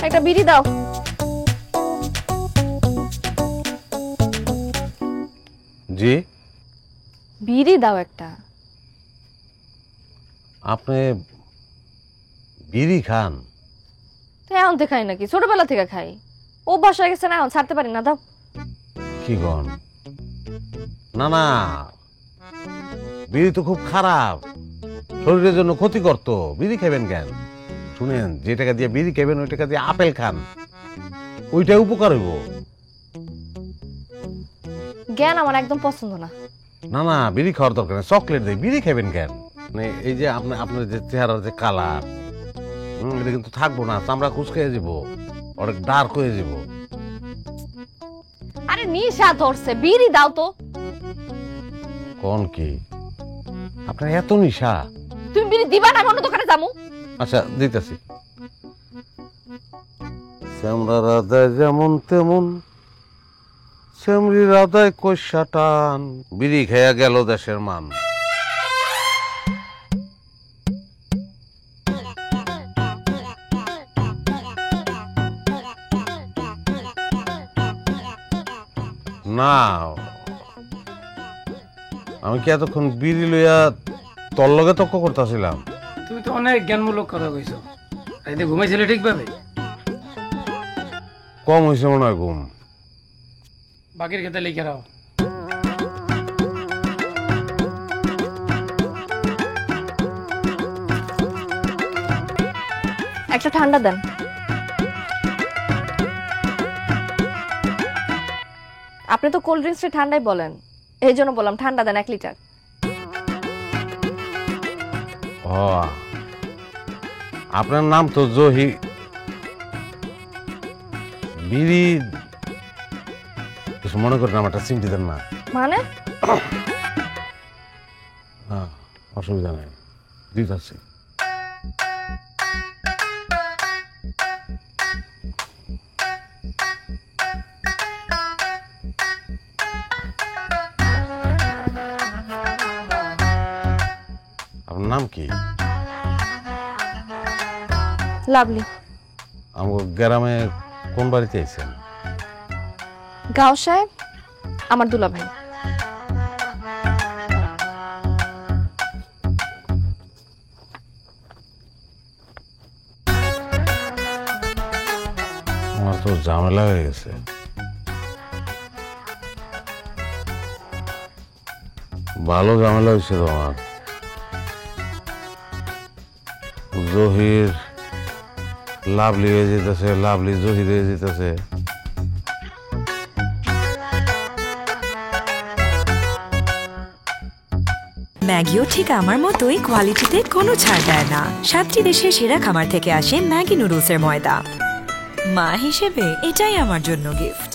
একটা বিড়ি দাও। জি, বিড়ি দাও একটা। আপনি বিড়ি খান? তো এখন থেকে খাই নাকি? ছোটবেলা থেকে খাই, অভ্যাস হয়ে গেছে না, এখন ছাড়তে পারি না। দাও। কি গন? না না, বিড়ি তো খুব খারাপ, শরীরের জন্য ক্ষতিকর। তো বিড়ি খাবেন কেন? শুনেন, যে টাকা দিয়ে বিড়ি খাবেন ওই টাকা দিয়ে আপেল খান, ওইটাই উপকার হইব। জ্ঞান আমার একদম পছন্দ না। না না, বিড়ি খাওয়ার দরকার নেই, চকলেট দেয়। বিড়ি খাবেন কেন? মানে এই যে আপনার যে চেহারার যে কালার, এটা কিন্তু থাকবো না, চামড়া কুচকে যাব, অনেক ডার্ক হয়ে যাব। আরে নিশা ধরছে, বিড়ি দাও তো। কোন কি আপনার এত নিশা? তুমি বিড়ি দিবা না? অন্য দোকানে যাবো। আচ্ছা দিতেছি। শ্যামরা রাধায় যেমন তেমন, শ্যামরি রাধায় কষা টান, বিড়ি খেয়া গেল দেশের মান। না, আমি কি এতক্ষণ বিড়ি লইয়া তোর লগে তর্ক করতেছিলাম? তুমি তো অনেক জ্ঞানমূলক কথা কইছো। রাইতে ঘুমাইছিলে ঠিকভাবে? কম হয়েছে মনে হয় ঘুম। বাকির খেতে লিখে রাও। একটা ঠান্ডা দেন। আপনি তো কোল্ড ড্রিঙ্কস ঠান্ডাই বলেন, এই জন্য বললাম ঠান্ডা দেন 1 লিটার। ও, আপনার নাম তো জহি। বিড়ি কিছু মনে করেন, আমারটা চিমটি দেন না। মানে? হ্যাঁ, অসুবিধা নেই, দিতেছি। আপনার নাম কি? লাভলি। আমার গ্রামে কোন বাড়িতে আইছেন? গাও সাহেব আমার দুলা ভাই। আমার তো ঝামেলা হয়ে গেছে। ভালো ঝামেলা হয়েছে তো আমার। জহির লাভলি হয়ে যেতেছে, লাভলি জহির হয়ে যেতেছে। ম্যাগিও ঠিক আমার মতোই কোয়ালিটিতে কোনো ছাড় দেয় না। 7টি দেশের সেরা খামার থেকে আসে ম্যাগি নুডলসের ময়দা। মা হিসেবে এটাই আমার জন্য গিফট।